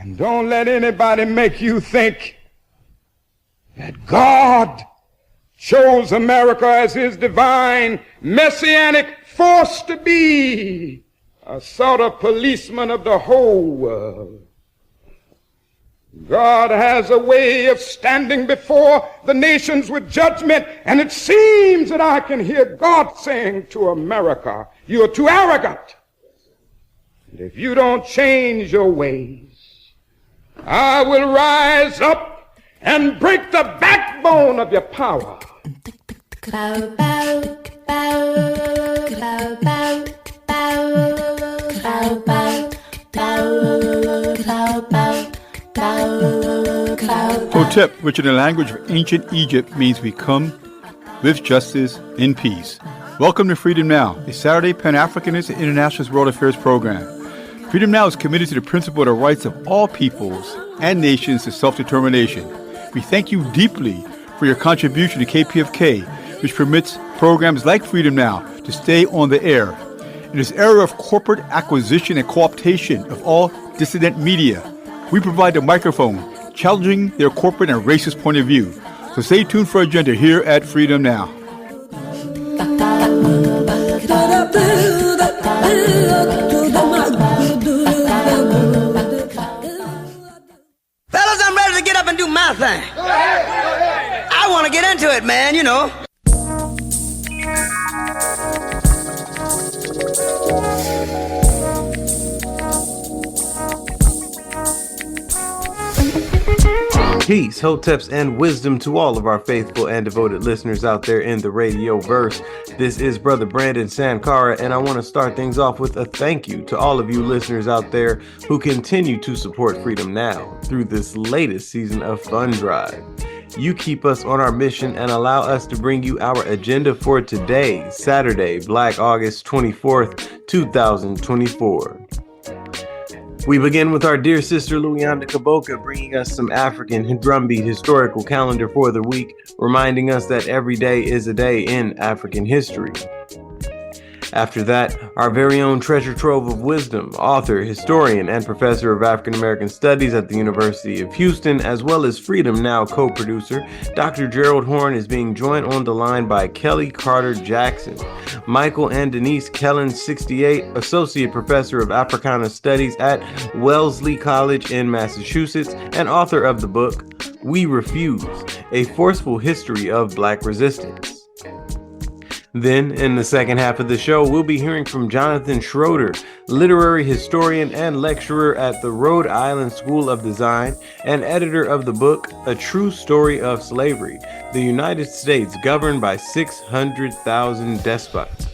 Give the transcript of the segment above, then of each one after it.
And don't let anybody make you think that God chose America as his divine messianic force to be a sort of policeman of the whole world. God has a way of standing before the nations with judgment, and it seems that I can hear God saying to America, "You are too arrogant. And if you don't change your ways, I will rise up and break the backbone of your power." Bow, bow, bow, bow, bow, bow, bow, bow, bow, bow. Hotep, which in the language of ancient Egypt means we come with justice in peace. Welcome to Freedom Now, a Saturday Pan-Africanist and Internationalist World Affairs program. Freedom Now is committed to the principle of the rights of all peoples and nations to self-determination. We thank you deeply for your contribution to KPFK, which permits programs like Freedom Now to stay on the air. In this era of corporate acquisition and co-optation of all dissident media, we provide the microphone, challenging their corporate and racist point of view. So stay tuned for Agenda here at Freedom Now. Fellas, I'm ready to get up and do my thing. I want to get into it, man, you know. Peace, hoteps, and wisdom to all of our faithful and devoted listeners out there in the radio verse. This is Brother Brandon Sankara, and I want to start things off with a thank you to all of you listeners out there who continue to support Freedom Now through this latest season of Fund Drive. You keep us on our mission and allow us to bring you our agenda for today, Saturday, Black August 24th, 2024. We begin with our dear sister Luyanda Kaboka bringing us some African drumbeat historical calendar for the week, reminding us that every day is a day in African history. After that, our very own treasure trove of wisdom, author, historian, and professor of African American Studies at the University of Houston, as well as Freedom Now co-producer, Dr. Gerald Horne is being joined on the line by Kellie Carter Jackson, Michael and Denise Kellen, 68, Associate Professor of Africana Studies at Wellesley College in Massachusetts, and author of the book, We Refuse, A Forceful History of Black Resistance. Then, in the second half of the show, we'll be hearing from Jonathan Schroeder, literary historian and lecturer at the Rhode Island School of Design and editor of the book, A True Story of Slavery, the United States Governed by 600,000 Despots.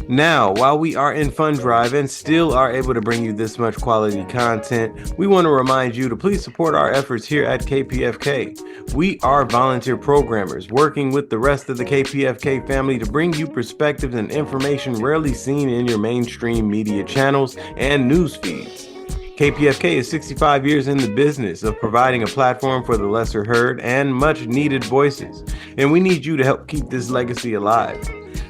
Now, while we are in Fund Drive and still are able to bring you this much quality content, we want to remind you to please support our efforts here at KPFK. We are volunteer programmers working with the rest of the KPFK family to bring you perspectives and information rarely seen in your mainstream media channels and news feeds. KPFK is 65 years in the business of providing a platform for the lesser heard and much needed voices, and we need you to help keep this legacy alive.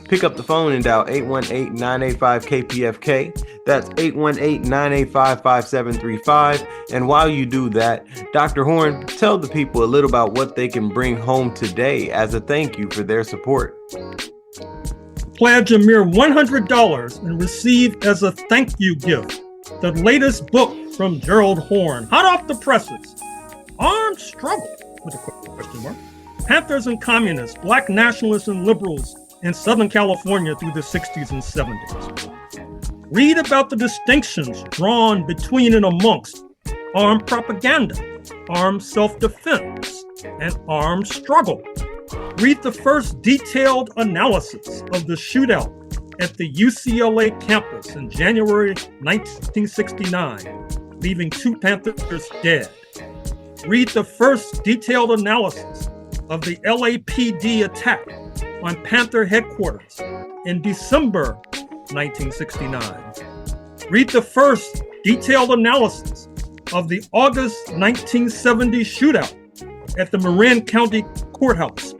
Pick up the phone and dial 818-985-KPFK. That's 818-985-5735. And while you do that, Dr. Horne, tell the people a little about what they can bring home today as a thank you for their support. Pledge a mere $100 and receive as a thank you gift the latest book from Gerald Horne, hot off the presses, Armed Struggle, with a question mark, Panthers and Communists, Black Nationalists and Liberals in Southern California through the 60s and 70s. Read about the distinctions drawn between and amongst armed propaganda, armed self-defense, and armed struggle. Read the first detailed analysis of the shootout at the UCLA campus in January 1969, leaving 2 Panthers dead. Read the first detailed analysis of the LAPD attack on Panther headquarters in December 1969. Read the first detailed analysis of the August 1970 shootout at the Marin County Courthouse,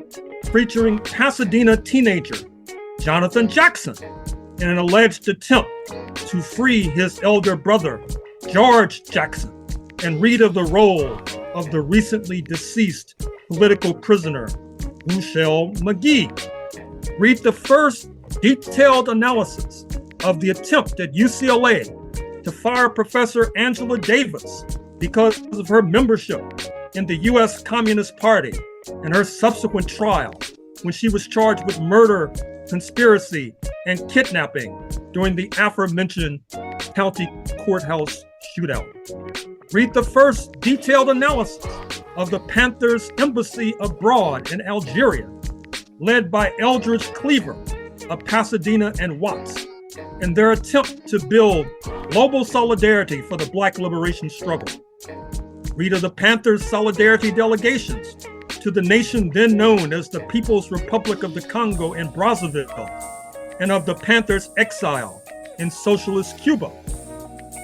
featuring Pasadena teenager Jonathan Jackson in an alleged attempt to free his elder brother, George Jackson, and read of the role of the recently deceased political prisoner, Ruchell Magee. Read the first detailed analysis of the attempt at UCLA to fire Professor Angela Davis because of her membership in the U.S. Communist Party and her subsequent trial when she was charged with murder, conspiracy, and kidnapping during the aforementioned county courthouse shootout. Read the first detailed analysis of the Panthers' embassy abroad in Algeria, led by Eldridge Cleaver of Pasadena and Watts, in their attempt to build global solidarity for the Black liberation struggle. Read of the Panthers' solidarity delegations to the nation then known as the People's Republic of the Congo in Brazzaville, and of the Panthers' exile in socialist Cuba.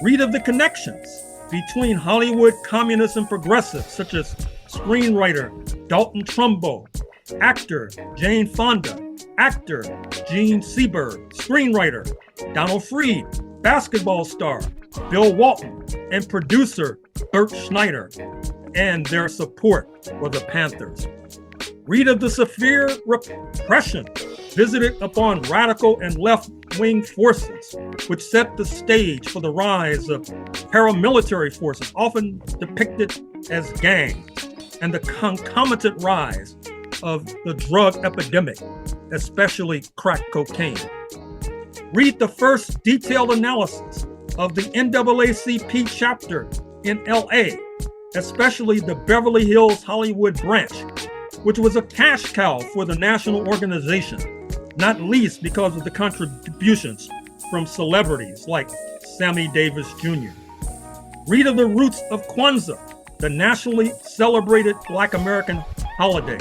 Read of the connections between Hollywood communists and progressives, such as screenwriter Dalton Trumbo, actor Jane Fonda, actor Gene Seberg, screenwriter Donald Freed, basketball star Bill Walton, and producer Bert Schneider, and their support for the Panthers. Read of the severe repression visited upon radical and left-wing forces, which set the stage for the rise of paramilitary forces, often depicted as gangs, and the concomitant rise of the drug epidemic, especially crack cocaine. Read the first detailed analysis of the NAACP chapter in LA, especially the Beverly Hills Hollywood branch, which was a cash cow for the national organization, not least because of the contributions from celebrities like Sammy Davis Jr. Read of the roots of Kwanzaa, the nationally celebrated Black American holiday.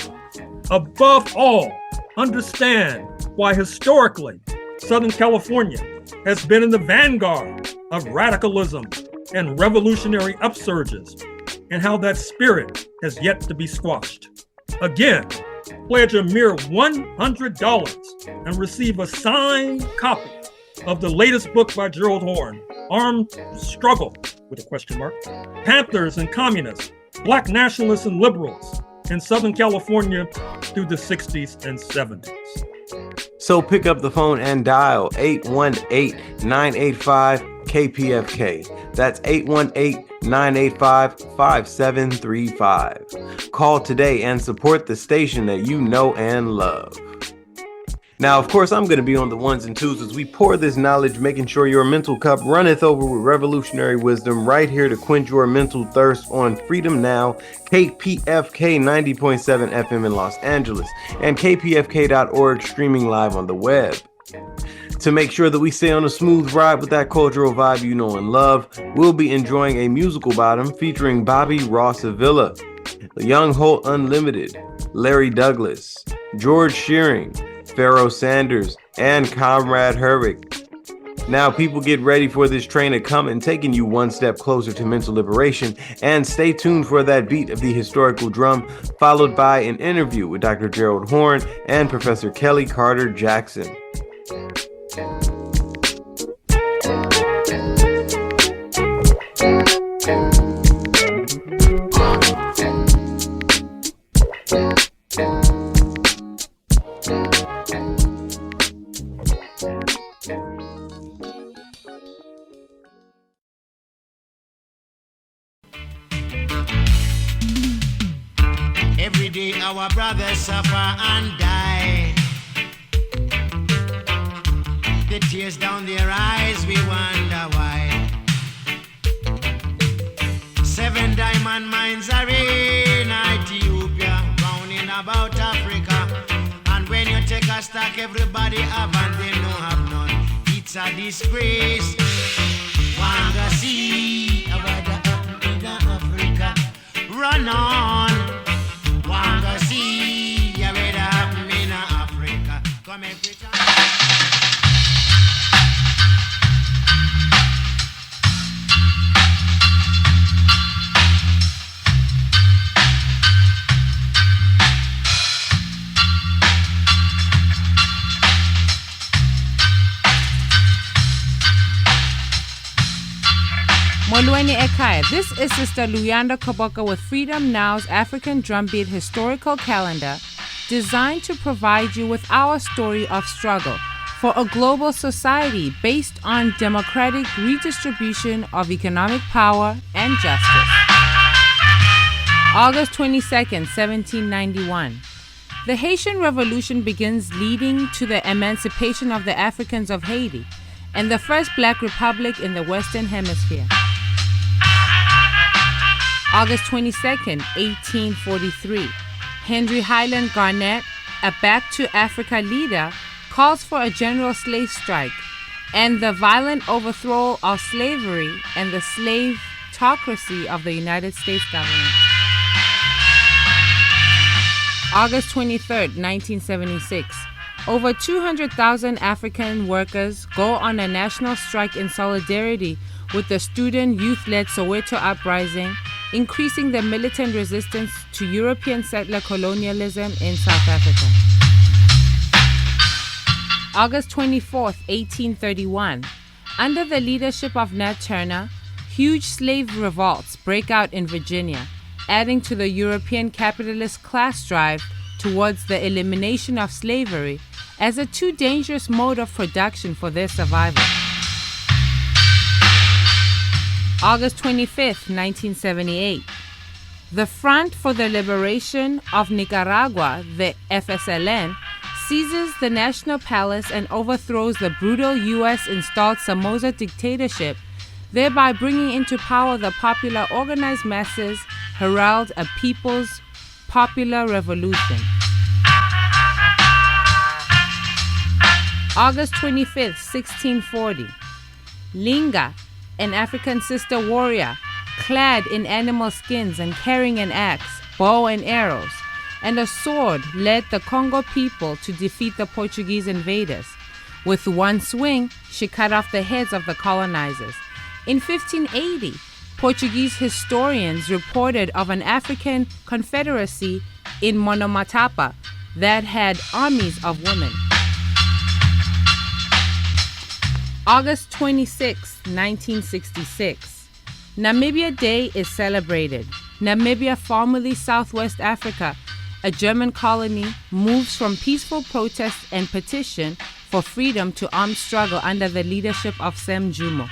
Above all, understand why historically Southern California has been in the vanguard of radicalism and revolutionary upsurges, and how that spirit has yet to be squashed. Again, pledge a mere $100 and receive a signed copy of the latest book by Gerald Horne, Armed Struggle, with a question mark, Panthers and Communists, Black Nationalists and Liberals in Southern California through the 60s and 70s. So pick up the phone and dial 818-985-KPFK. That's 818-985-5735. Call today and support the station that you know and love. Now, of course, I'm going to be on the ones and twos as we pour this knowledge, making sure your mental cup runneth over with revolutionary wisdom, right here to quench your mental thirst on Freedom Now, KPFK 90.7 FM in Los Angeles, and kpfk.org, streaming live on the web. To make sure that we stay on a smooth ride with that cultural vibe you know and love, we'll be enjoying a musical bottom featuring Bobby Ross Avila, Young Holt Unlimited, Larry Douglas, George Shearing, Pharaoh Sanders, and Comrade Herrick. Now, people, get ready for this train to come and taking you one step closer to mental liberation, and stay tuned for that beat of the historical drum, followed by an interview with Dr. Gerald Horne and Professor Kellie Carter Jackson. Every day our brothers suffer and die. The tears down their eyes, we wonder why. 7 diamond mines are in Ethiopia, rounding about Africa. And when you take a stock, everybody have and they no have none. It's a disgrace. Wanga see about the Africa. Run on. Wanga see ya with in Africa. Come every time. Molweni Ekaya. This is Sister Luyanda Koboka with Freedom Now's African Drumbeat Historical Calendar, designed to provide you with our story of struggle for a global society based on democratic redistribution of economic power and justice. August 22nd, 1791. The Haitian Revolution begins, leading to the emancipation of the Africans of Haiti and the first Black Republic in the Western Hemisphere. August 22nd, 1843. Henry Highland Garnett, a Back to Africa leader, calls for a general slave strike and the violent overthrow of slavery and the slave-tocracy of the United States government. August 23rd, 1976. Over 200,000 African workers go on a national strike in solidarity with the student youth-led Soweto uprising, increasing the militant resistance to European settler colonialism in South Africa. August 24th, 1831. Under the leadership of Nat Turner, huge slave revolts break out in Virginia, adding to the European capitalist class drive towards the elimination of slavery as a too dangerous mode of production for their survival. August 25th, 1978. The Front for the Liberation of Nicaragua, the FSLN, seizes the National Palace and overthrows the brutal U.S.-installed Somoza dictatorship, thereby bringing into power the popular organized masses, herald a people's popular revolution. August 25th, 1640. Linga, an African sister warrior, clad in animal skins and carrying an axe, bow and arrows, and a sword, led the Congo people to defeat the Portuguese invaders. With one swing, she cut off the heads of the colonizers. In 1580, Portuguese historians reported of an African confederacy in Monomatapa that had armies of women. August 26, 1966. Namibia Day is celebrated. Namibia, formerly Southwest Africa, a German colony, moves from peaceful protest and petition for freedom to armed struggle under the leadership of Sem Jumo,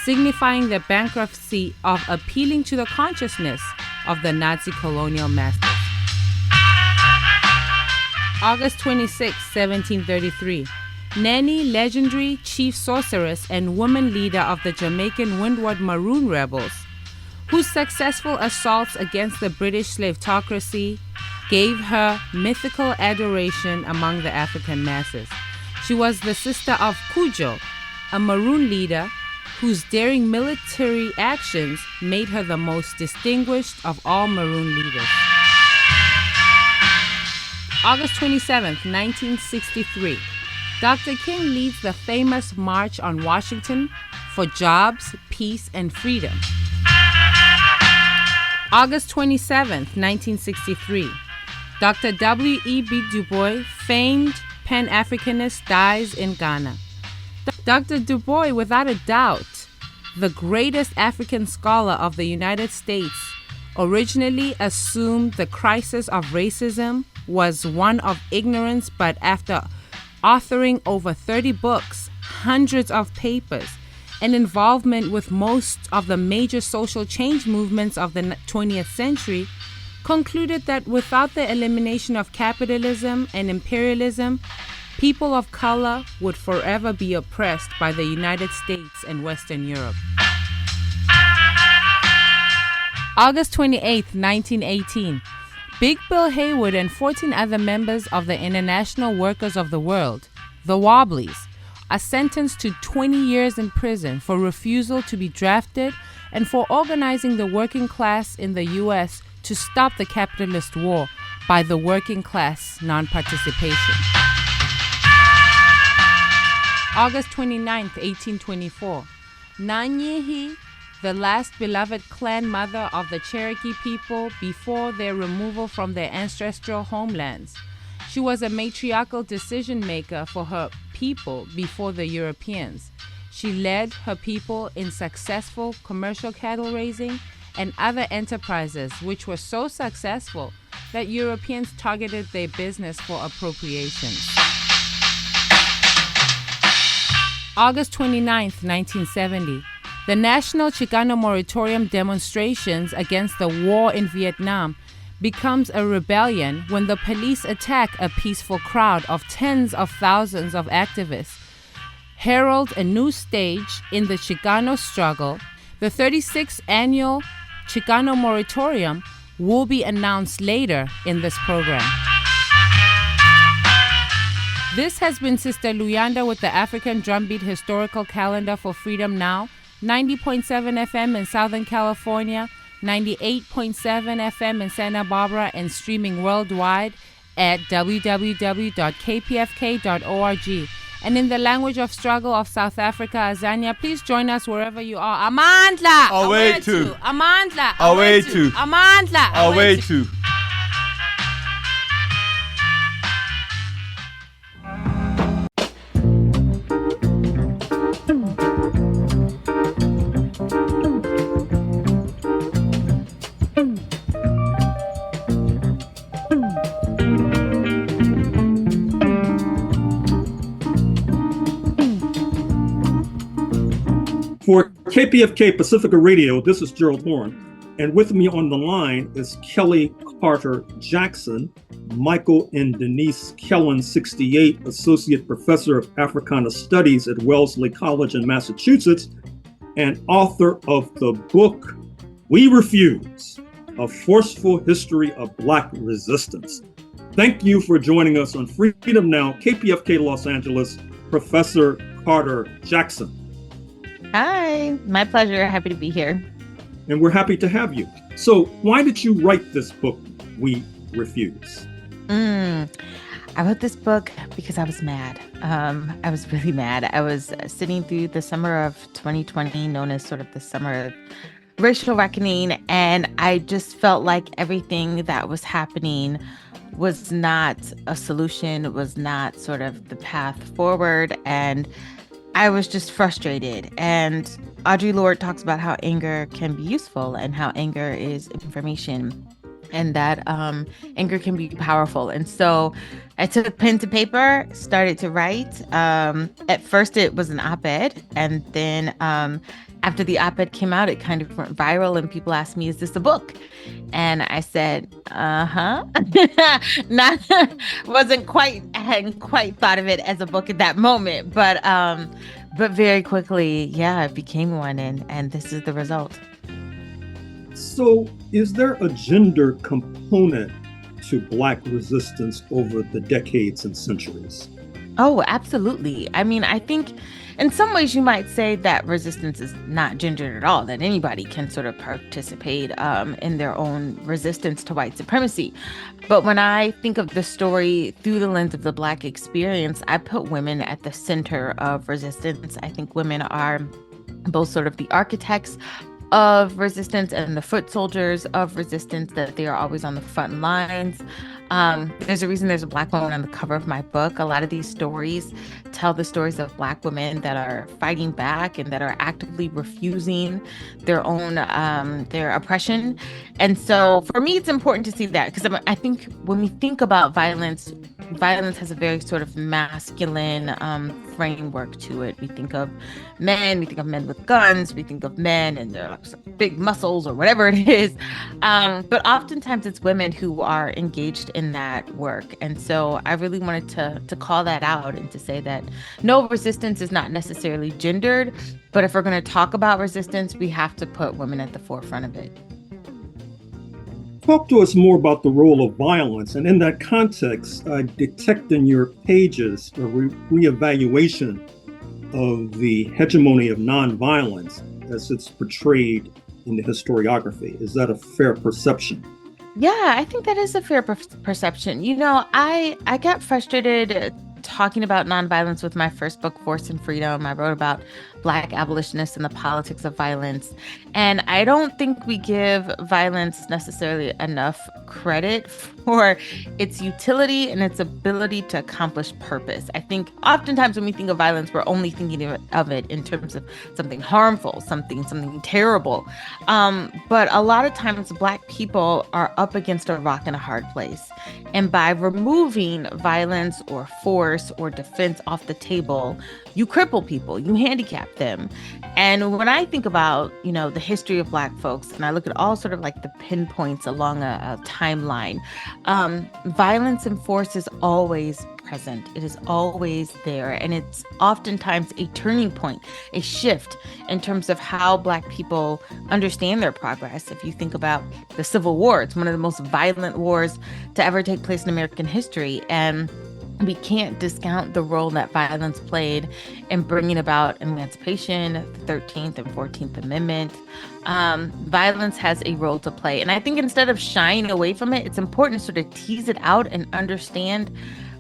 signifying the bankruptcy of appealing to the consciousness of the Nazi colonial masters. August 26, 1733. Nanny, legendary chief sorceress and woman leader of the Jamaican Windward Maroon rebels, whose successful assaults against the British slaveocracy gave her mythical adoration among the African masses. She was the sister of Cujo, a Maroon leader whose daring military actions made her the most distinguished of all Maroon leaders. August 27th, 1963. Dr. King leads the famous March on Washington for Jobs, Peace, and Freedom. August 27th, 1963. Dr. W.E.B. Du Bois, famed Pan-Africanist, dies in Ghana. Dr. Du Bois, without a doubt, the greatest African scholar of the United States, originally assumed the crisis of racism was one of ignorance, but after authoring over 30 books, hundreds of papers, and involvement with most of the major social change movements of the 20th century, concluded that without the elimination of capitalism and imperialism, people of color would forever be oppressed by the United States and Western Europe. August 28, 1918. Big Bill Haywood and 14 other members of the International Workers of the World, the Wobblies, are sentenced to 20 years in prison for refusal to be drafted and for organizing the working class in the U.S. to stop the capitalist war by the working class non-participation. August 29, 1824. Nanyehi, the last beloved clan mother of the Cherokee people before their removal from their ancestral homelands. She was a matriarchal decision maker for her people before the Europeans, She led her people in successful commercial cattle raising and other enterprises which were so successful that Europeans targeted their business for appropriations. August 29th, 1970. The National Chicano Moratorium demonstrations against the war in Vietnam becomes a rebellion when the police attack a peaceful crowd of tens of thousands of activists. Herald a new stage in the Chicano struggle. The 36th annual Chicano Moratorium will be announced later in this program. This has been Sister Luyanda with the African Drumbeat Historical Calendar for Freedom Now, 90.7 FM in Southern California, 98.7 FM in Santa Barbara, and streaming worldwide at www.kpfk.org. And in the language of struggle of South Africa, Azania, please join us wherever you are. Amandla! Awetu! Amandla! Awetu! Amandla! Awetu! For KPFK Pacifica Radio, this is Gerald Horne, and with me on the line is Kellie Carter Jackson, Michael and Denise Kellen, 68, Associate Professor of Africana Studies at Wellesley College in Massachusetts, and author of the book, We Refuse, A Forceful History of Black Resistance. Thank you for joining us on Freedom Now, KPFK Los Angeles, Professor Carter Jackson. Hi, my pleasure. Happy to be here. And we're happy to have you. So why did you write this book, We Refuse? I wrote this book because I was mad. I was really mad. I was sitting through the summer of 2020, known as sort of the summer of racial reckoning, and I just felt like everything that was happening was not a solution, was not sort of the path forward, and I was just frustrated. And Audre Lorde talks about how anger can be useful and how anger is information, and that anger can be powerful. And so I took pen to paper, started to write. At first it was an op-ed, and then after the op-ed came out, it kind of went viral, and people asked me, is this a book? And I said, Not, hadn't quite thought of it as a book at that moment, but very quickly, yeah, it became one, and this is the result. So is there a gender component to Black resistance over the decades and centuries? Oh, absolutely. I mean, I think in some ways you might say that resistance is not gendered at all, that anybody can sort of participate in their own resistance to white supremacy. But when I think of the story through the lens of the Black experience, I put women at the center of resistance. I think women are both sort of the architects of resistance and the foot soldiers of resistance, that they are always on the front lines. There's a reason there's a Black woman on the cover of my book. A lot of these stories tell the stories of Black women that are fighting back and that are actively refusing their own, their oppression. And so for me, it's important to see that, because I think when we think about violence has a very sort of masculine framework to it. We think of men with guns, we think of men and their big muscles or whatever it is. But oftentimes it's women who are engaged in that work. And so I really wanted to call that out and to say that no, resistance is not necessarily gendered, but if we're going to talk about resistance, we have to put women at the forefront of it. Talk to us more about the role of violence. And in that context, I detect in your pages a reevaluation of the hegemony of nonviolence as it's portrayed in the historiography. Is that a fair perception? Yeah, I think that is a fair perception. You know, I got frustrated talking about nonviolence with my first book, Force and Freedom. I wrote about Black abolitionists and the politics of violence. And I don't think we give violence necessarily enough credit for its utility and its ability to accomplish purpose. I think oftentimes when we think of violence, we're only thinking of it in terms of something harmful, something terrible. But a lot of times Black people are up against a rock and a hard place. And by removing violence or force or defense off the table, you cripple people, you handicap them. And when I think about, the history of Black folks, and I look at all sort of like the pinpoints along a timeline, violence and force is always present. It is always there. And it's oftentimes a turning point, a shift in terms of how Black people understand their progress. If you think about the Civil War, it's one of the most violent wars to ever take place in American history. And we can't discount the role that violence played in bringing about emancipation, the 13th and 14th Amendment. Violence has a role to play. And I think instead of shying away from it, it's important to sort of tease it out and understand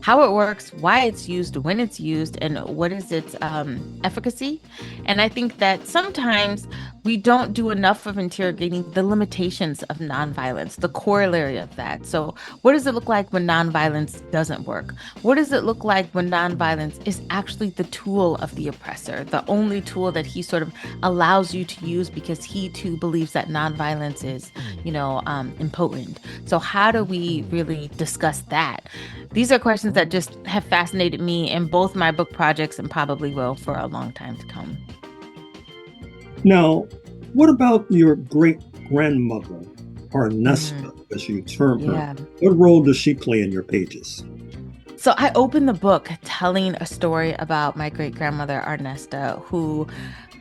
how it works, why it's used, when it's used, and what is its efficacy. And I think that sometimes we don't do enough of interrogating the limitations of nonviolence, the corollary of that. So what does it look like when nonviolence doesn't work? What does it look like when nonviolence is actually the tool of the oppressor, the only tool that he sort of allows you to use because he too believes that nonviolence is, impotent. So how do we really discuss that? These are questions that just have fascinated me in both my book projects and probably will for a long time to come. Now, what about your great-grandmother, Arnesta, as you term her? Yeah. What role does she play in your pages? So I opened the book telling a story about my great-grandmother, Arnesta, who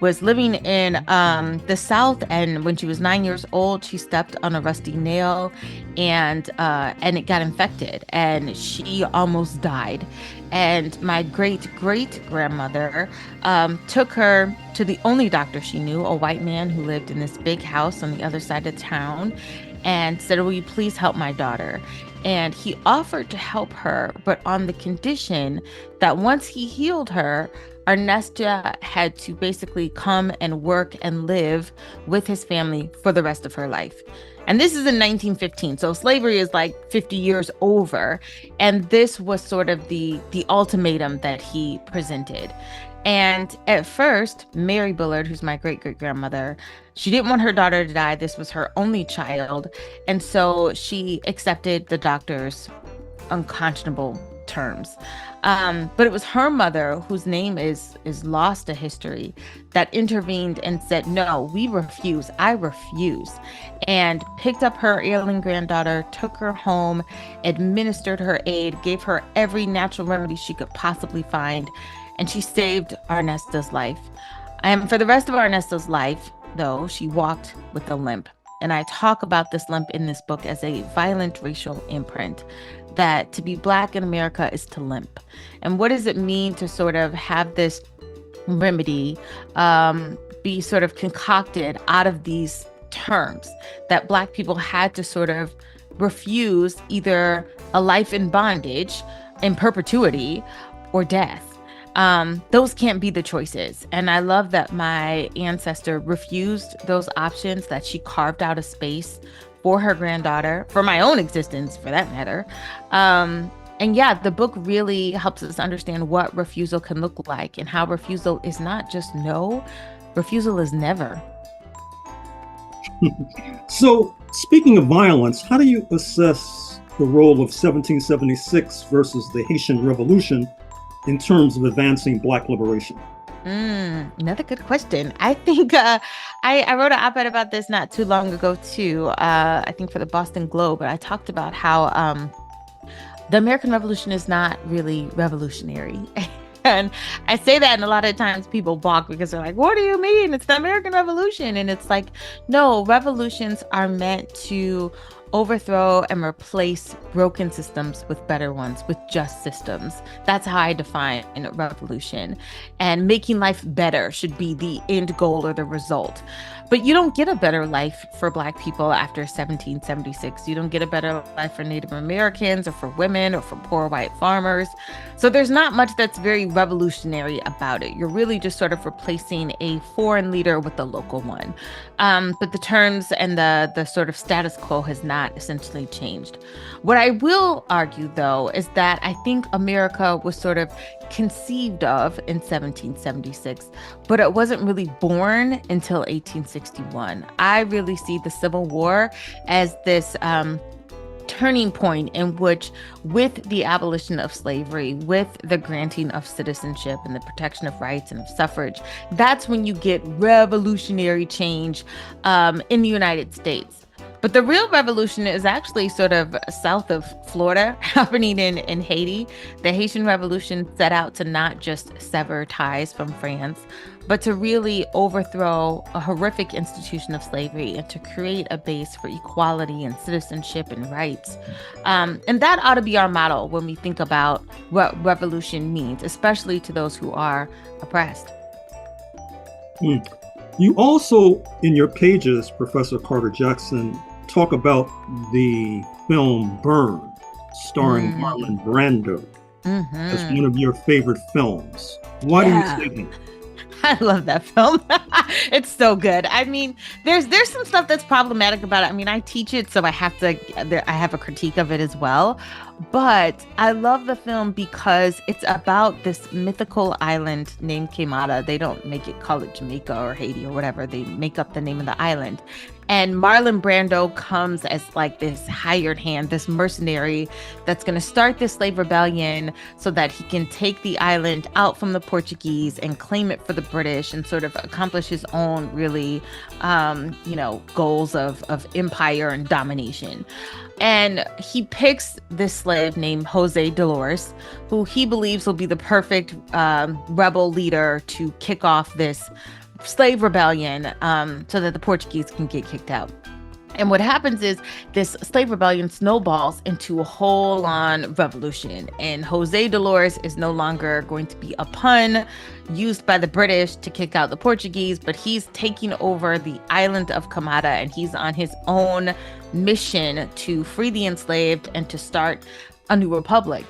was living in the South, and when she was 9 years old, she stepped on a rusty nail, and it got infected, and she almost died. And my great-great-grandmother took her to the only doctor she knew, a white man who lived in this big house on the other side of town, and said, "Will you please help my daughter?" And he offered to help her, but on the condition that once he healed her, Arnesta had to basically come and work and live with his family for the rest of her life. And this is in 1915, so slavery is like 50 years over. And this was sort of the ultimatum that he presented. And at first, Mary Bullard, who's my great-great-grandmother, she didn't want her daughter to die. This was her only child. And so she accepted the doctor's unconscionable terms. But it was her mother, whose name is lost to history, that intervened and said, "No, we refuse. I refuse." And picked up her ailing granddaughter, took her home, administered her aid, gave her every natural remedy she could possibly find. And she saved Arnesta's life. And for the rest of Arnesta's life, though, she walked with a limp. And I talk about this limp in this book as a violent racial imprint, that to be Black in America is to limp. And what does it mean to sort of have this remedy be sort of concocted out of these terms that Black people had to sort of refuse either a life in bondage in perpetuity or death? Those can't be the choices. And I love that my ancestor refused those options, that she carved out a space for her granddaughter, for my own existence, for that matter. And yeah, the book really helps us understand what refusal can look like and how refusal is not just no, refusal is never. So, speaking of violence, how do you assess the role of 1776 versus the Haitian Revolution in terms of advancing Black liberation? Another good question. I think I wrote an op-ed about this not too long ago too. I think for the Boston Globe, but I talked about how the American Revolution is not really revolutionary. And I say that, and a lot of times people balk because they're like, "What do you mean? It's the American Revolution." And it's like, no, revolutions are meant to overthrow and replace broken systems with better ones, with just systems. That's how I define a revolution. And making life better should be the end goal or the result. But you don't get a better life for Black people after 1776. You don't get a better life for Native Americans or for women or for poor white farmers. So there's not much that's very revolutionary about it. You're really just sort of replacing a foreign leader with a local one. But the terms and the sort of status quo has not essentially changed. What I will argue, though, is that I think America was sort of conceived of in 1776, but it wasn't really born until 1861. I really see the Civil War as this turning point in which, with the abolition of slavery, with the granting of citizenship and the protection of rights and of suffrage, that's when you get revolutionary change in the United States. But the real revolution is actually sort of south of Florida, happening in Haiti. The Haitian Revolution set out to not just sever ties from France, but to really overthrow a horrific institution of slavery and to create a base for equality and citizenship and rights. And that ought to be our model when we think about what revolution means, especially to those who are oppressed. You also, in your pages, Professor Carter Jackson, talk about the film Burn, starring Marlon Brando, as one of your favorite films. Why do you say that? I love that film. It's so good. I mean, there's some stuff that's problematic about it. I mean, I teach it, so I have a critique of it as well. But I love the film because it's about this mythical island named Quemada. They don't call it Jamaica or Haiti or whatever. They make up the name of the island. And Marlon Brando comes as like this hired hand, this mercenary that's going to start this slave rebellion so that he can take the island out from the Portuguese and claim it for the British and sort of accomplish his own really, goals of empire and domination. And he picks this slave named Jose Dolores, who he believes will be the perfect rebel leader to kick off this slave rebellion so that the Portuguese can get kicked out. And what happens is this slave rebellion snowballs into a whole-on revolution. And Jose Dolores is no longer going to be a pawn used by the British to kick out the Portuguese, but he's taking over the island of Quemada, and he's on his own mission to free the enslaved and to start a new republic.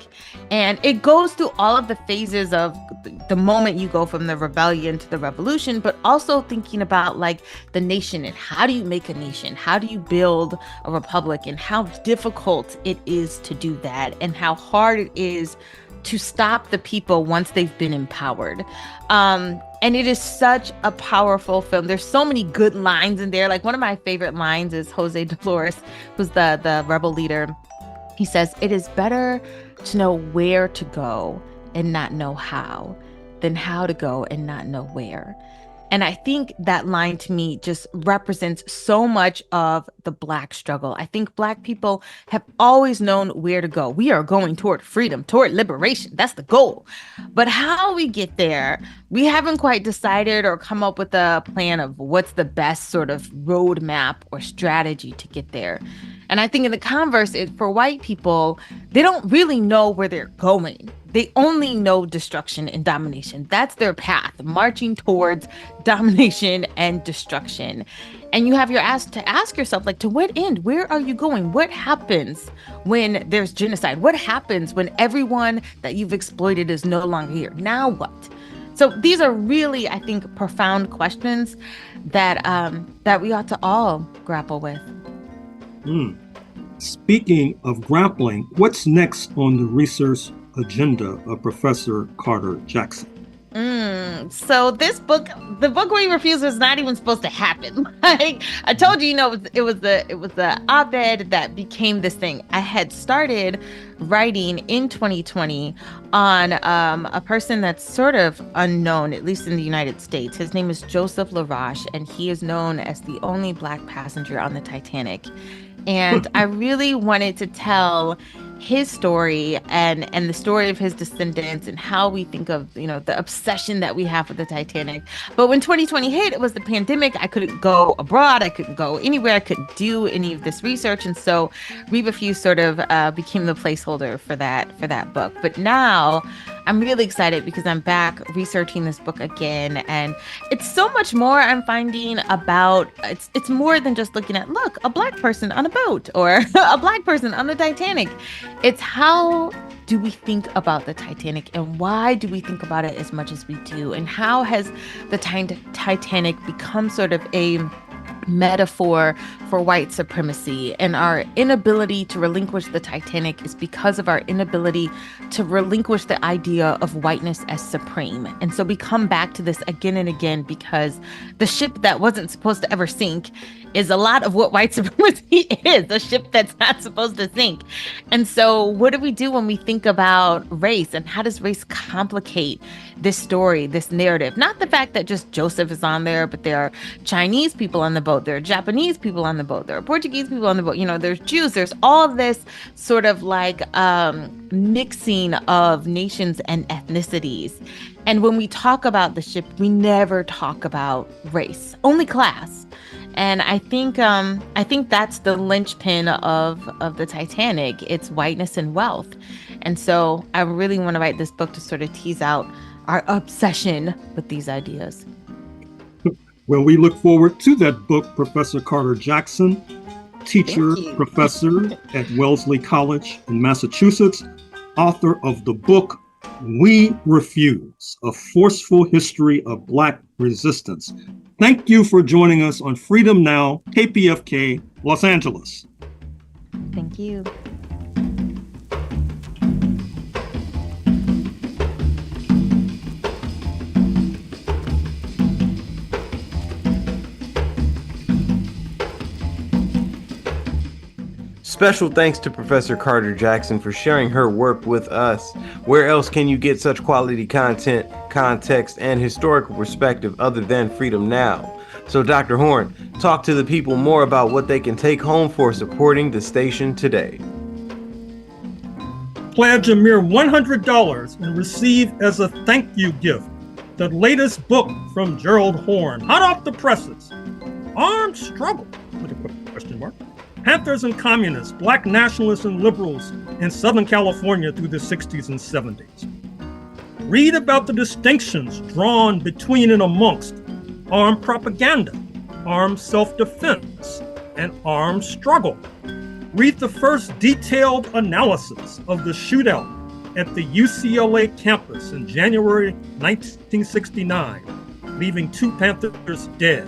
And it goes through all of the phases of the moment you go from the rebellion to the revolution, but also thinking about like the nation and how do you make a nation? How do you build a republic, and how difficult it is to do that, and how hard it is to stop the people once they've been empowered. And it is such a powerful film. There's so many good lines in there. Like one of my favorite lines is Jose Dolores, who's the rebel leader. He says, "It is better to know where to go and not know how than how to go and not know where." And I think that line to me just represents so much of the Black struggle. I think Black people have always known where to go. We are going toward freedom, toward liberation. That's the goal. But how we get there, we haven't quite decided or come up with a plan of what's the best sort of roadmap or strategy to get there. And I think in the converse, for white people, they don't really know where they're going. They only know destruction and domination. That's their path, marching towards domination and destruction. And you have to ask yourself, like, to what end? Where are you going? What happens when there's genocide? What happens when everyone that you've exploited is no longer here? Now what? So these are really, I think, profound questions that we ought to all grapple with. Speaking of grappling, what's next on the research agenda of Professor Carter Jackson? So this book, the book we refused, was not even supposed to happen. Like I told you, it was the op-ed that became this thing. I had started writing in 2020 on a person that's sort of unknown, at least in the United States. His name is Joseph LaRoche, and he is known as the only Black passenger on the Titanic. And I really wanted to tell his story and the story of his descendants and how we think of, the obsession that we have with the Titanic. But when 2020 hit, it was the pandemic. I couldn't go abroad. I couldn't go anywhere. I couldn't do any of this research. And so Read a Few sort of became the placeholder for that book. But now I'm really excited because I'm back researching this book again. And it's so much more I'm finding about, it's more than just looking at, look, a Black person on a boat or a Black person on the Titanic. It's how do we think about the Titanic and why do we think about it as much as we do? And how has the Titanic become sort of a metaphor for white supremacy, and our inability to relinquish the Titanic is because of our inability to relinquish the idea of whiteness as supreme. And so we come back to this again and again because the ship that wasn't supposed to ever sink is a lot of what white supremacy is, a ship that's not supposed to sink. And so what do we do when we think about race, and how does race complicate this story, this narrative? Not the fact that just Joseph is on there, but there are Chinese people on the boat, there are Japanese people on the boat, there are Portuguese people on the boat, there's Jews, there's all of this sort of like mixing of nations and ethnicities. And when we talk about the ship, we never talk about race, only class. And I think that's the linchpin of the Titanic. It's whiteness and wealth. And so I really want to write this book to sort of tease out our obsession with these ideas. Well, we look forward to that book, Professor Carter Jackson, teacher, professor at Wellesley College in Massachusetts, author of the book, We Refuse, A Forceful History of Black Resistance. Thank you for joining us on Freedom Now, KPFK, Los Angeles. Thank you. Special thanks to Professor Carter Jackson for sharing her work with us. Where else can you get such quality content, context, and historical perspective other than Freedom Now? So Dr. Horne, talk to the people more about what they can take home for supporting the station today. Pledge a mere $100 and receive as a thank you gift the latest book from Gerald Horne, hot off the presses, Armed Struggle, with a question mark. Panthers and Communists, Black Nationalists and Liberals in Southern California through the 60s and 70s. Read about the distinctions drawn between and amongst armed propaganda, armed self-defense, and armed struggle. Read the first detailed analysis of the shootout at the UCLA campus in January 1969, leaving 2 Panthers dead.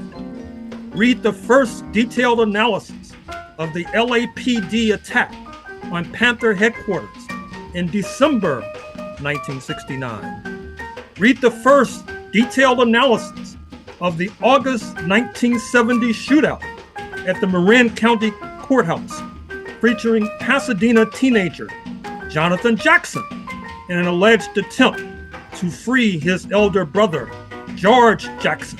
Read the first detailed analysis of the LAPD attack on Panther headquarters in December 1969. Read the first detailed analysis of the August 1970 shootout at the Marin County Courthouse, featuring Pasadena teenager Jonathan Jackson in an alleged attempt to free his elder brother, George Jackson,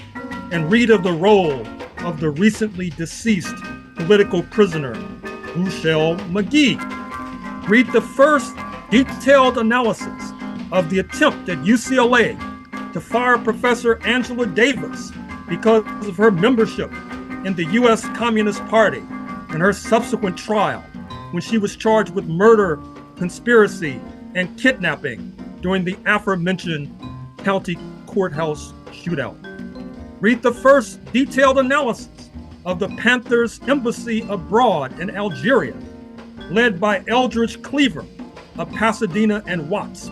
and read of the role of the recently deceased political prisoner, Ruchell Magee. Read the first detailed analysis of the attempt at UCLA to fire Professor Angela Davis because of her membership in the U.S. Communist Party and her subsequent trial when she was charged with murder, conspiracy, and kidnapping during the aforementioned county courthouse shootout. Read the first detailed analysis of the Panthers' embassy abroad in Algeria, led by Eldridge Cleaver of Pasadena and Watts,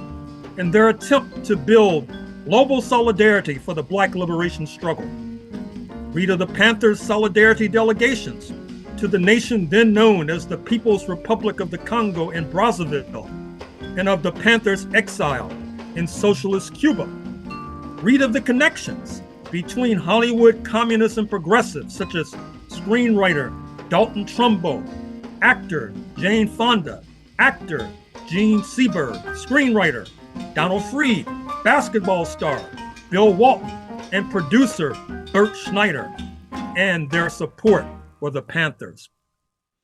in their attempt to build global solidarity for the Black liberation struggle. Read of the Panthers' solidarity delegations to the nation then known as the People's Republic of the Congo in Brazzaville, and of the Panthers' exile in socialist Cuba. Read of the connections between Hollywood communists and progressives, such as screenwriter Dalton Trumbo, actor Jane Fonda, actor Gene Seberg, screenwriter Donald Freed, basketball star Bill Walton, and producer Bert Schneider, and their support for the Panthers.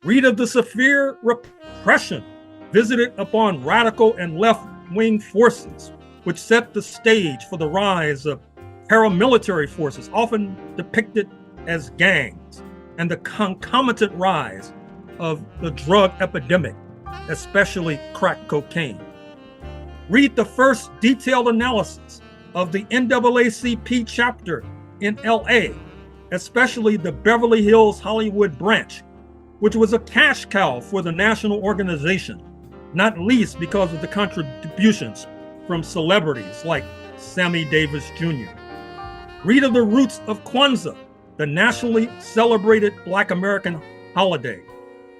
Read of the severe repression visited upon radical and left-wing forces, which set the stage for the rise of paramilitary forces, often depicted as gangs, and the concomitant rise of the drug epidemic, especially crack cocaine. Read the first detailed analysis of the NAACP chapter in LA, especially the Beverly Hills Hollywood branch, which was a cash cow for the national organization, not least because of the contributions from celebrities like Sammy Davis Jr. Read of the roots of Kwanzaa, the nationally celebrated Black American holiday.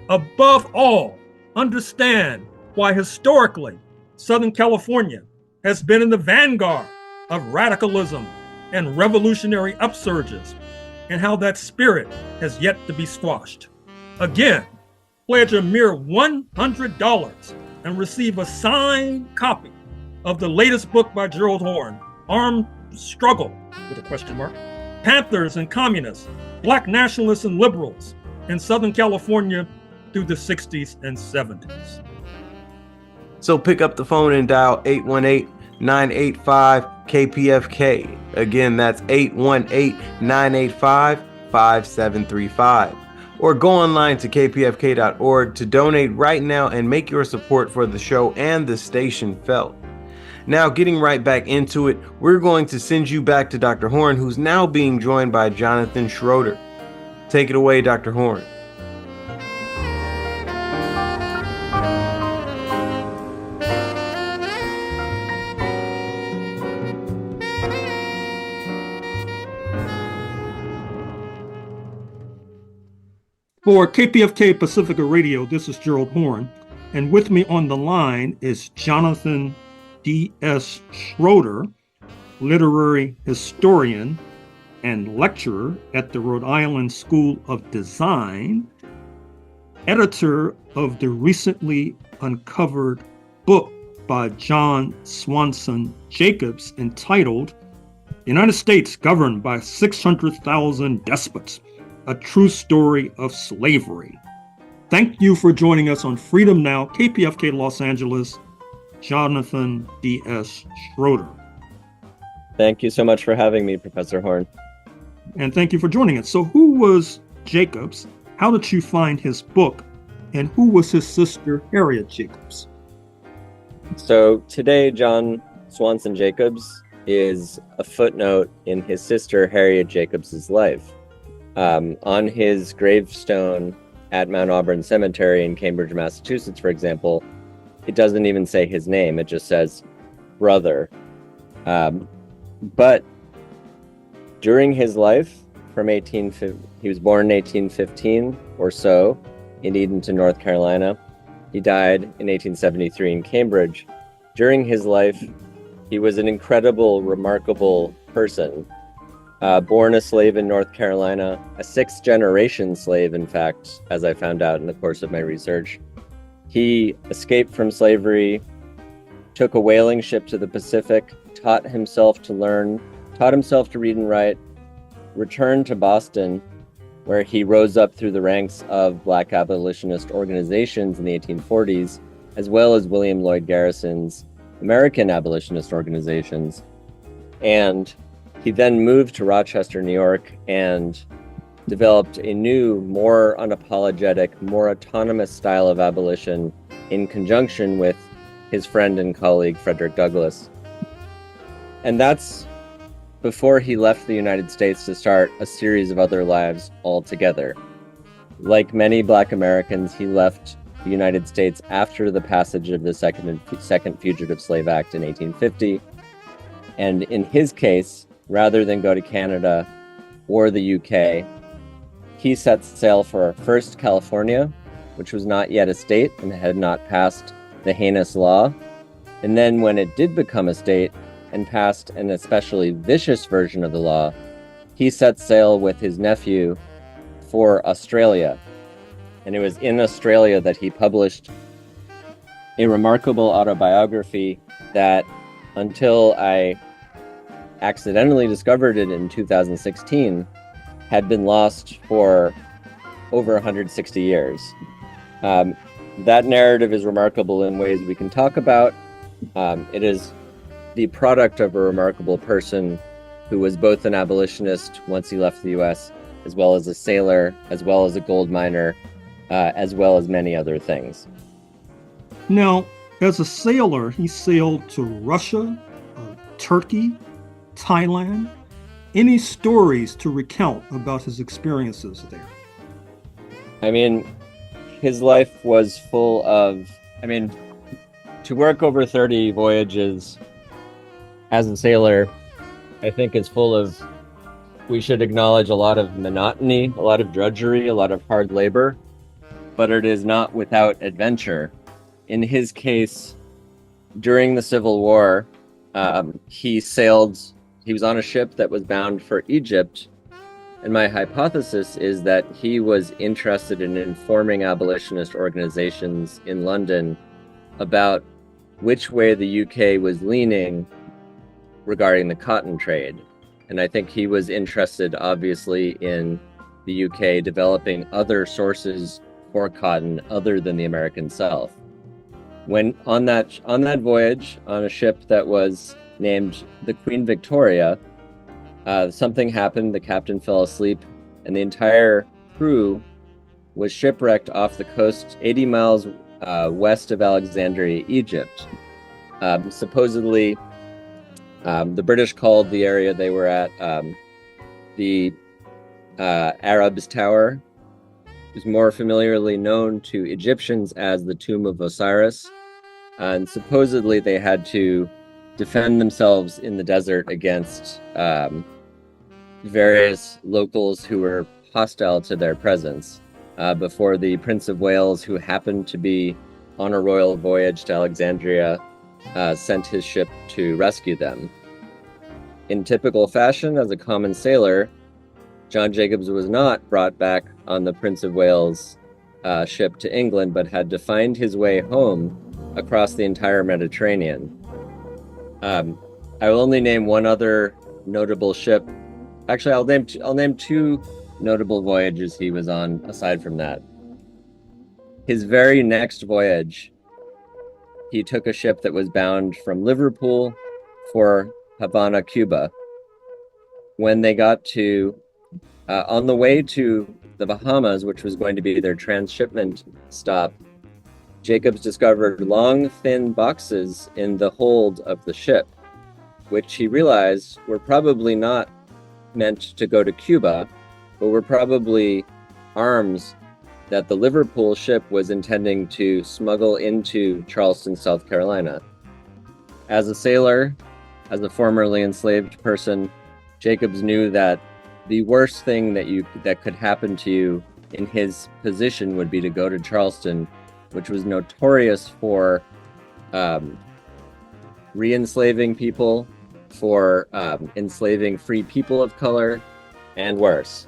Above all, understand why historically Southern California has been in the vanguard of radicalism and revolutionary upsurges, and how that spirit has yet to be squashed. Again, pledge a mere $100 and receive a signed copy of the latest book by Gerald Horne, Armed Struggle, with a question mark, Panthers and Communists, Black Nationalists and Liberals in Southern California through the 60s and 70s. So pick up the phone and dial 818-985-KPFK. Again, that's 818-985-5735. Or go online to kpfk.org to donate right now and make your support for the show and the station felt. Now, getting right back into it, we're going to send you back to Dr. Horne, who's now being joined by Jonathan Schroeder. Take it away, Dr. Horne. For KPFK Pacifica Radio, this is Gerald Horne, and with me on the line is Jonathan D.S. Schroeder, literary historian and lecturer at the Rhode Island School of Design, editor of the recently uncovered book by John Swanson Jacobs entitled "The United States Governed by 600,000 Despots, A True Story of Slavery." Thank you for joining us on Freedom Now, KPFK Los Angeles, Jonathan D.S. Schroeder. Thank you so much for having me, Professor Horne. And thank you for joining us. So who was Jacobs? How did you find his book? And who was his sister, Harriet Jacobs? So today, John Swanson Jacobs is a footnote in his sister, Harriet Jacobs' life. On his gravestone at Mount Auburn Cemetery in Cambridge, Massachusetts, for example, it doesn't even say his name. It just says brother. But during his life, he was born in 1815 or so in Edenton, North Carolina. He died in 1873 in Cambridge. During his life, he was an incredible, remarkable person. Born a slave in North Carolina, a sixth-generation slave, in fact, as I found out in the course of my research. He escaped from slavery, took a whaling ship to the Pacific, taught himself to read and write, returned to Boston, where he rose up through the ranks of Black abolitionist organizations in the 1840s, as well as William Lloyd Garrison's American abolitionist organizations. And he then moved to Rochester, New York, and developed a new, more unapologetic, more autonomous style of abolition in conjunction with his friend and colleague, Frederick Douglass. And that's before he left the United States to start a series of other lives altogether. Like many Black Americans, he left the United States after the passage of the Second Fugitive Slave Act in 1850. And in his case, rather than go to Canada or the UK, he set sail for first California, which was not yet a state and had not passed the heinous law. And then when it did become a state and passed an especially vicious version of the law, he set sail with his nephew for Australia. And it was in Australia that he published a remarkable autobiography that, until I accidentally discovered it in 2016, had been lost for over 160 years. that narrative is remarkable in ways we can talk about. It is the product of a remarkable person who was both an abolitionist once he left the U.S., as well as a sailor, as well as a gold miner, as well as many other things. Now, as a sailor, he sailed to Russia, Turkey, Thailand. Any stories to recount about his experiences there? I mean, his life was full of, to work over 30 voyages as a sailor, I think is full of, we should acknowledge a lot of monotony, a lot of drudgery, a lot of hard labor, but it is not without adventure. In his case, during the Civil War, he was on a ship that was bound for Egypt. And my hypothesis is that he was interested in informing abolitionist organizations in London about which way the UK was leaning regarding the cotton trade. And I think he was interested, obviously, in the UK developing other sources for cotton other than the American South. When on that voyage, on a ship that was named the Queen Victoria, something happened. The captain fell asleep, and the entire crew was shipwrecked off the coast 80 miles west of Alexandria, Egypt. Supposedly, the British called the area they were at the Arab's Tower. It was more familiarly known to Egyptians as the Tomb of Osiris. And supposedly they had to defend themselves in the desert against various locals who were hostile to their presence before the Prince of Wales, who happened to be on a royal voyage to Alexandria, sent his ship to rescue them. In typical fashion, as a common sailor, John Jacobs was not brought back on the Prince of Wales ship to England, but had to find his way home across the entire Mediterranean. I will only name one other notable ship. Actually, I'll name two notable voyages he was on aside from that. His very next voyage, he took a ship that was bound from Liverpool for Havana, Cuba. When they got to, on the way to the Bahamas, which was going to be their transshipment stop, Jacobs discovered long, thin boxes in the hold of the ship, which he realized were probably not meant to go to Cuba, but were probably arms that the Liverpool ship was intending to smuggle into Charleston, South Carolina. As a sailor, as a formerly enslaved person, Jacobs knew that the worst thing that could happen to you in his position would be to go to Charleston, which was notorious for re-enslaving people, for enslaving free people of color, and worse.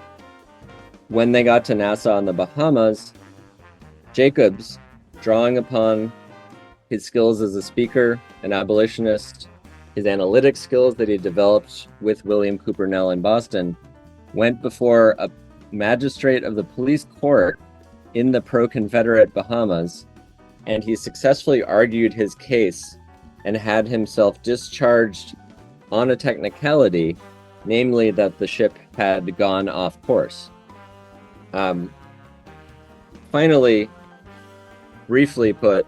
When they got to Nassau in the Bahamas, Jacobs, drawing upon his skills as a speaker, an abolitionist, his analytic skills that he developed with William Cooper Nell in Boston, went before a magistrate of the police court in the pro-Confederate Bahamas, and he successfully argued his case and had himself discharged on a technicality, namely that the ship had gone off course. Finally, briefly put,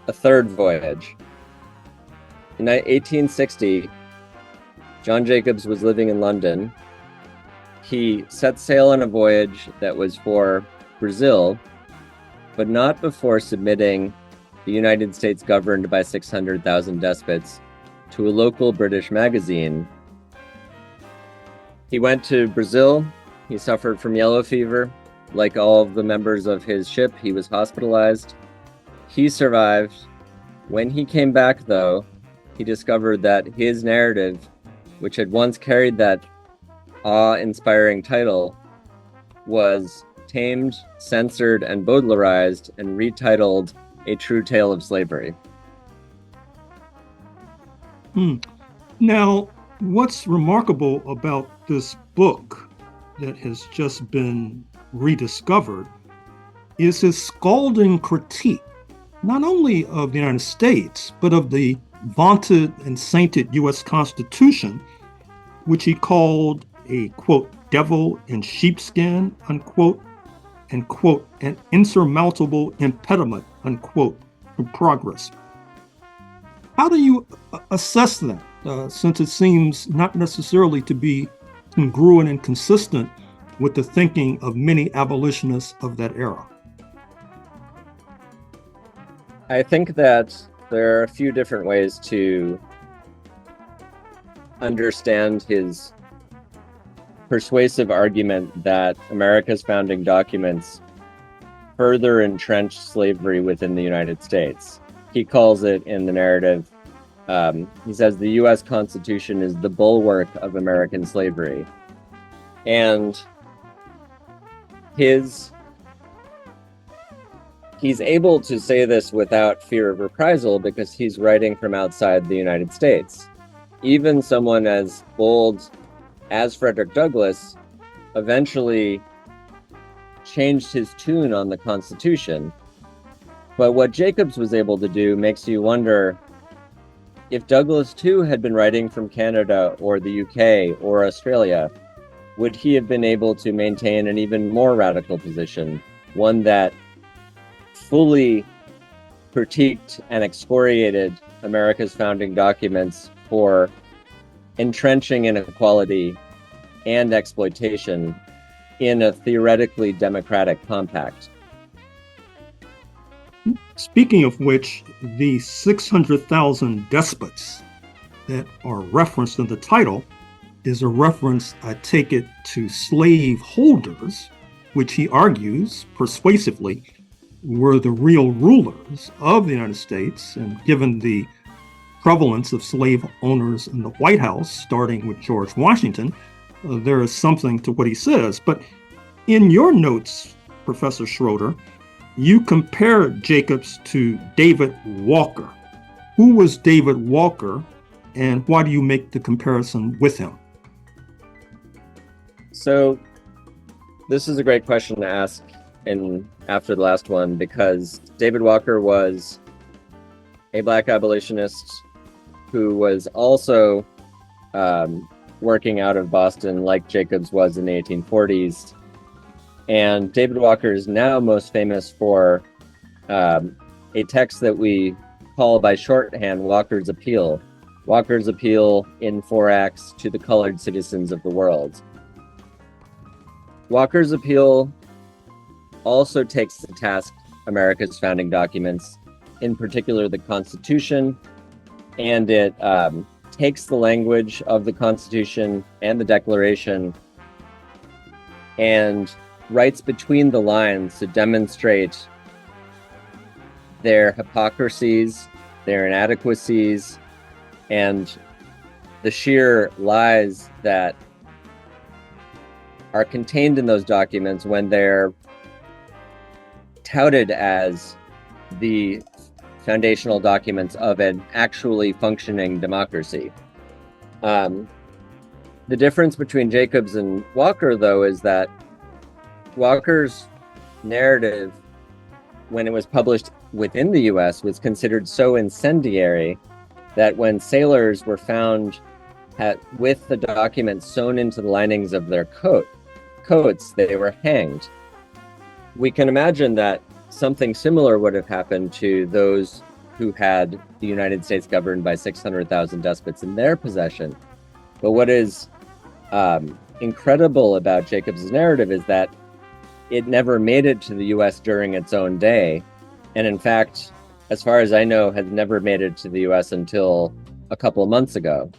a third voyage. In 1860, John Jacobs was living in London. He set sail on a voyage that was for Brazil, but not before submitting the United States governed by 600,000 despots to a local British magazine. He went to Brazil. He suffered from yellow fever. Like all of the members of his ship, he was hospitalized. He survived. When he came back, though, he discovered that his narrative, which had once carried that awe-inspiring title, was tamed, censored, and Baudelarized and retitled A True Tale of Slavery. Now, what's remarkable about this book that has just been rediscovered is his scalding critique, not only of the United States, but of the vaunted and sainted U.S. Constitution, which he called a, quote, devil in sheepskin, unquote, and, quote, an insurmountable impediment, unquote, to progress. How do you assess that, since it seems not necessarily to be congruent and consistent with the thinking of many abolitionists of that era? I think that there are a few different ways to understand his persuasive argument that America's founding documents further entrenched slavery within the United States. He calls it in the narrative, he says the U.S. Constitution is the bulwark of American slavery. And he's able to say this without fear of reprisal because he's writing from outside the United States. Even someone as bold as Frederick Douglass eventually changed his tune on the Constitution. But what Jacobs was able to do makes you wonder if Douglass too had been writing from Canada or the UK or Australia, would he have been able to maintain an even more radical position, one that fully critiqued and excoriated America's founding documents for entrenching inequality and exploitation in a theoretically democratic compact? Speaking of which, the 600,000 Despots that are referenced in the title is a reference, I take it, to slave holders, which he argues persuasively were the real rulers of the United States. And given the prevalence of slave owners in the White House, starting with George Washington, there is something to what he says. But in your notes, Professor Schroeder, you compare Jacobs to David Walker. Who was David Walker, and why do you make the comparison with him? So this is a great question to ask after the last one, because David Walker was a Black abolitionist who was also working out of Boston like Jacobs was in the 1840s. And David Walker is now most famous for a text that we call by shorthand Walker's Appeal. Walker's Appeal in 4 acts to the colored citizens of the world. Walker's Appeal also takes to task America's founding documents, in particular the Constitution, and it takes the language of the Constitution and the Declaration and writes between the lines to demonstrate their hypocrisies, their inadequacies, and the sheer lies that are contained in those documents when they're touted as the foundational documents of an actually functioning democracy. The difference between Jacobs and Walker, though, is that Walker's narrative, when it was published within the US, was considered so incendiary that when sailors were found with the documents sewn into the linings of their coats, they were hanged. We can imagine that something similar would have happened to those who had the United States governed by 600,000 despots in their possession. But what is incredible about Jacobs' narrative is that it never made it to the US during its own day. And in fact, as far as I know, has never made it to the US until a couple of months ago.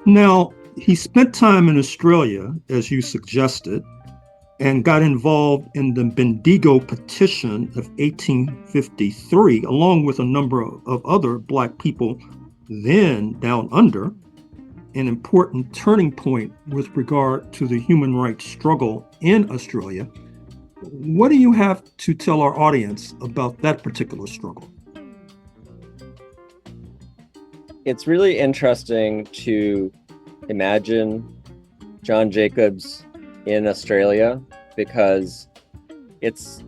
Now, he spent time in Australia, as you suggested, and got involved in the Bendigo Petition of 1853, along with a number of other Black people then down under, an important turning point with regard to the human rights struggle in Australia. What do you have to tell our audience about that particular struggle? It's really interesting to imagine John Jacobs in Australia, because it's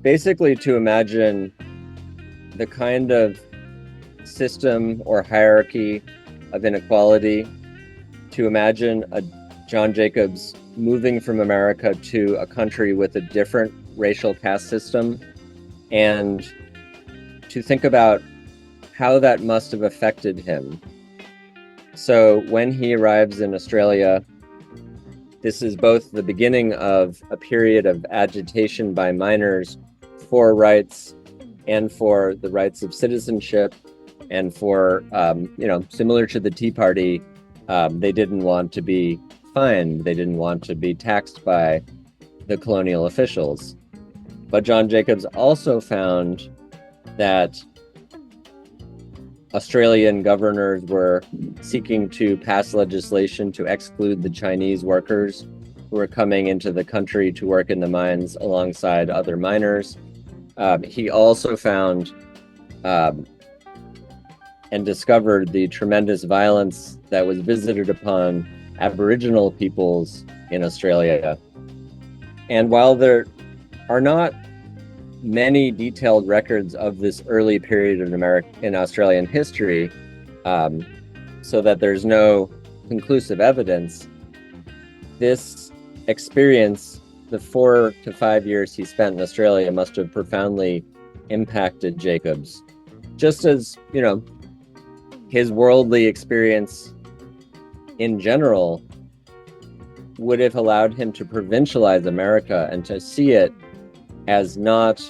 basically to imagine the kind of system or hierarchy of inequality, to imagine a John Jacobs moving from America to a country with a different racial caste system, and to think about how that must have affected him. So when he arrives in Australia, this is both the beginning of a period of agitation by miners for rights and for the rights of citizenship, and for, similar to the Tea Party, they didn't want to be fined. They didn't want to be taxed by the colonial officials. But John Jacobs also found that Australian governors were seeking to pass legislation to exclude the Chinese workers who were coming into the country to work in the mines alongside other miners. He also found and discovered the tremendous violence that was visited upon Aboriginal peoples in Australia. And while there are not many detailed records of this early period in Australian history, so that there's no conclusive evidence, this experience, the 4 to 5 years he spent in Australia, must have profoundly impacted Jacobs. Just as, his worldly experience in general would have allowed him to provincialize America and to see it as not,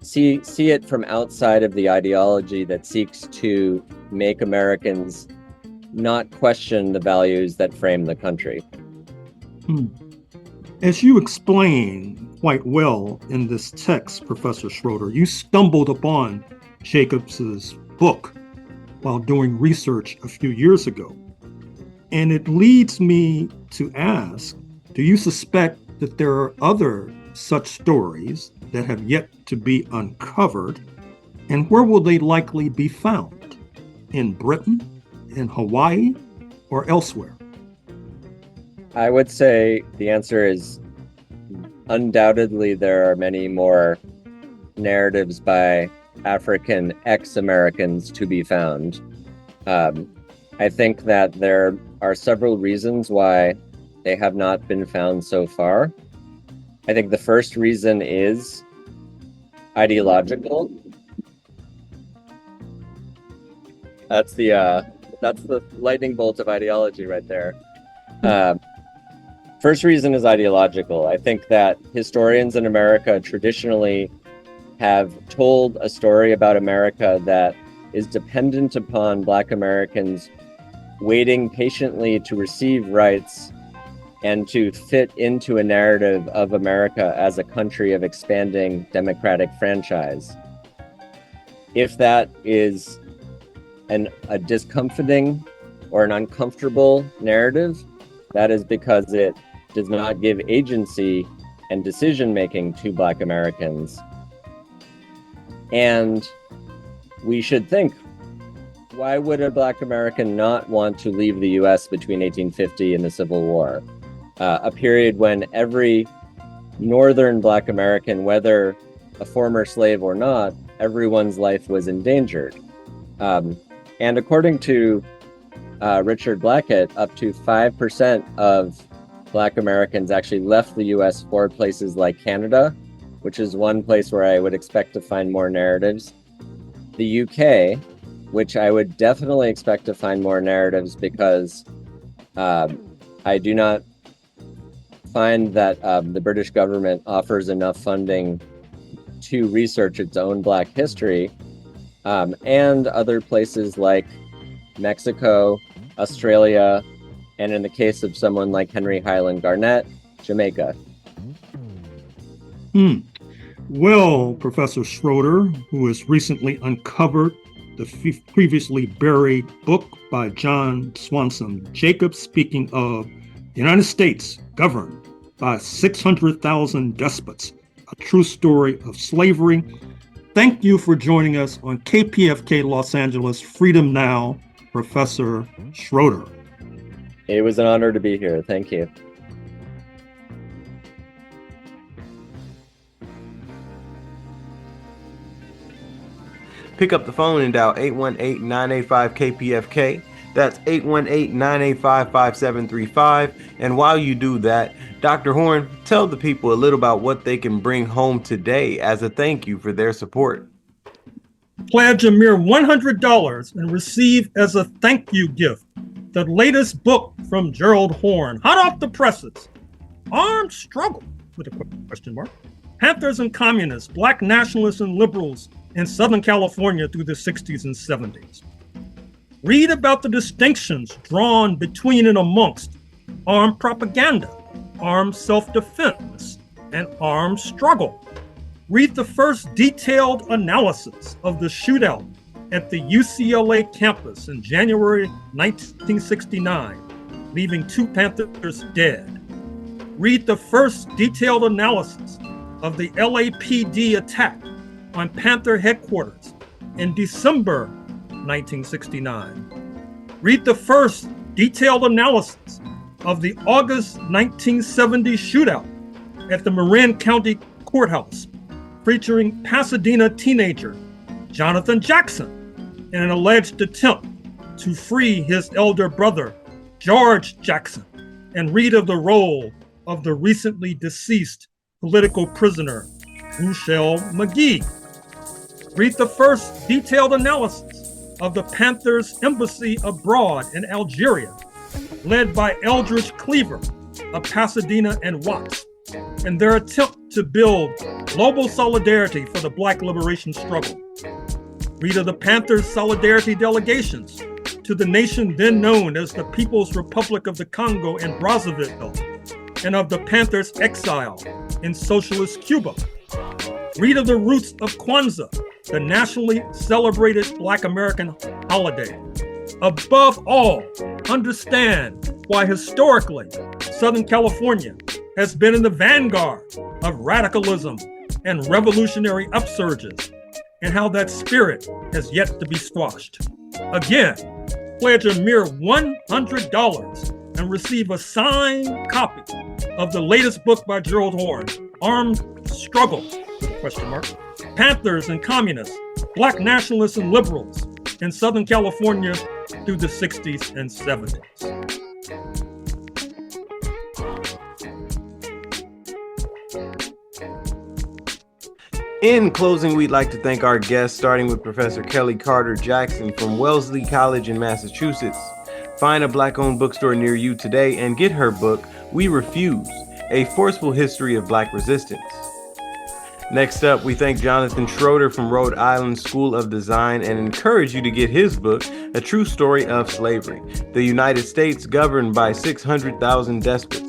see it from outside of the ideology that seeks to make Americans not question the values that frame the country. As you explain quite well in this text, Professor Schroeder, you stumbled upon Jacobs's book while doing research a few years ago. And it leads me to ask, do you suspect that there are other such stories that have yet to be uncovered? And where will they likely be found? In Britain, in Hawaii, or elsewhere? I would say the answer is undoubtedly there are many more narratives by African ex-Americans to be found. I think that there are several reasons why they have not been found so far. I think the first reason is ideological. That's the lightning bolt of ideology right there. First reason is ideological. I think that historians in America traditionally have told a story about America that is dependent upon Black Americans waiting patiently to receive rights and to fit into a narrative of America as a country of expanding democratic franchise. If that is a discomforting or an uncomfortable narrative, that is because it does not give agency and decision-making to Black Americans. And we should think, why would a Black American not want to leave the US between 1850 and the Civil War? A period when every Northern Black American, whether a former slave or not, everyone's life was endangered. And according to Richard Blackett, up to 5% of Black Americans actually left the US for places like Canada, which is one place where I would expect to find more narratives. The UK, which I would definitely expect to find more narratives because I do not find that the British government offers enough funding to research its own Black history, and other places like Mexico, Australia, and in the case of someone like Henry Highland Garnett, Jamaica. Well, Professor Schroeder, who has recently uncovered the previously buried book by John Swanson Jacobs, speaking of the United States governed by 600,000 despots, a true story of slavery. Thank you for joining us on KPFK Los Angeles Freedom Now, Professor Schroeder. It was an honor to be here. Thank you. Pick up the phone and dial 818-985-KPFK. That's 818-985-5735. And while you do that, Dr. Horne, tell the people a little about what they can bring home today as a thank you for their support. Pledge a mere $100 and receive as a thank you gift the latest book from Gerald Horne, hot off the presses, Armed Struggle, with a question mark, Panthers and Communists, Black Nationalists and Liberals in Southern California through the 60s and 70s. Read about the distinctions drawn between and amongst armed propaganda, armed self-defense, and armed struggle. Read the first detailed analysis of the shootout at the UCLA campus in January 1969, leaving 2 Panthers dead. Read the first detailed analysis of the LAPD attack on Panther headquarters in December 1969. Read the first detailed analysis of the August 1970 shootout at the Marin County Courthouse, featuring Pasadena teenager Jonathan Jackson in an alleged attempt to free his elder brother, George Jackson, and read of the role of the recently deceased political prisoner, Ruchell McGee. Read the first detailed analysis of the Panthers' embassy abroad in Algeria, led by Eldridge Cleaver of Pasadena and Watts, and their attempt to build global solidarity for the Black liberation struggle. Read of the Panthers' solidarity delegations to the nation then known as the People's Republic of the Congo in Brazzaville, and of the Panthers' exile in socialist Cuba. Read of the roots of Kwanzaa, the nationally celebrated Black American holiday. Above all, understand why historically Southern California has been in the vanguard of radicalism and revolutionary upsurges, and how that spirit has yet to be squashed. Again, pledge a mere $100 and receive a signed copy of the latest book by Gerald Horne, Armed Struggle, question mark, Panthers and Communists, Black Nationalists and Liberals in Southern California through the 60s and 70s. In closing, we'd like to thank our guests, starting with Professor Kellie Carter Jackson from Wellesley College in Massachusetts. Find a Black-owned bookstore near you today and get her book, We Refuse, A Forceful History of Black Resistance. Next up, we thank Jonathan Schroeder from Rhode Island School of Design and encourage you to get his book, A True Story of Slavery, the United States Governed by 600,000 Despots.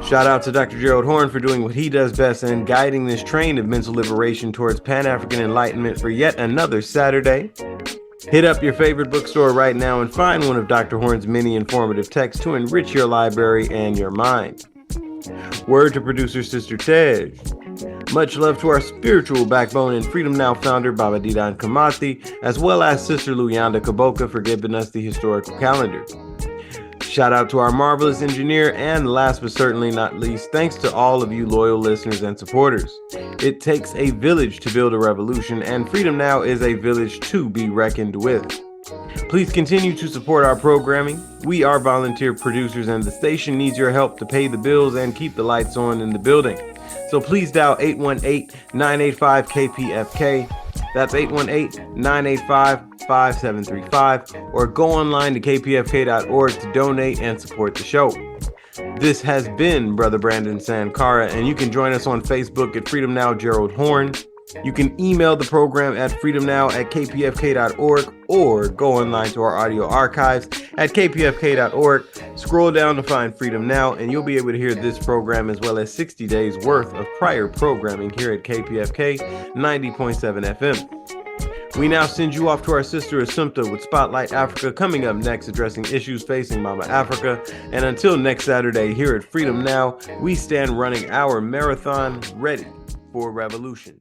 Shout out to Dr. Gerald Horne for doing what he does best and guiding this train of mental liberation towards Pan-African enlightenment for yet another Saturday. Hit up your favorite bookstore right now and find one of Dr. Horne's many informative texts to enrich your library and your mind. Word to producer Sister Tej. Much love to our spiritual backbone and Freedom Now founder Baba Didan Kamati, as well as Sister Luyanda Kaboka for giving us the historical calendar. Shout out to our marvelous engineer, and last but certainly not least, thanks to all of you loyal listeners and supporters. It takes a village to build a revolution, and Freedom Now is a village to be reckoned with. Please continue to support our programming. We are volunteer producers, and the station needs your help to pay the bills and keep the lights on in the building. So please dial 818-985-KPFK. That's 818-985-5735, or go online to kpfk.org to donate and support the show. This has been Brother Brandon Sankara, and you can join us on Facebook at Freedom Now Gerald Horne. You can email the program at freedomnow@kpfk.org, or go online to our audio archives at kpfk.org. Scroll down to find Freedom Now, and you'll be able to hear this program as well as 60 days worth of prior programming here at KPFK 90.7 FM. We now send you off to our sister Assumpta with Spotlight Africa coming up next, addressing issues facing Mama Africa. And until next Saturday here at Freedom Now, we stand running our marathon ready for revolution.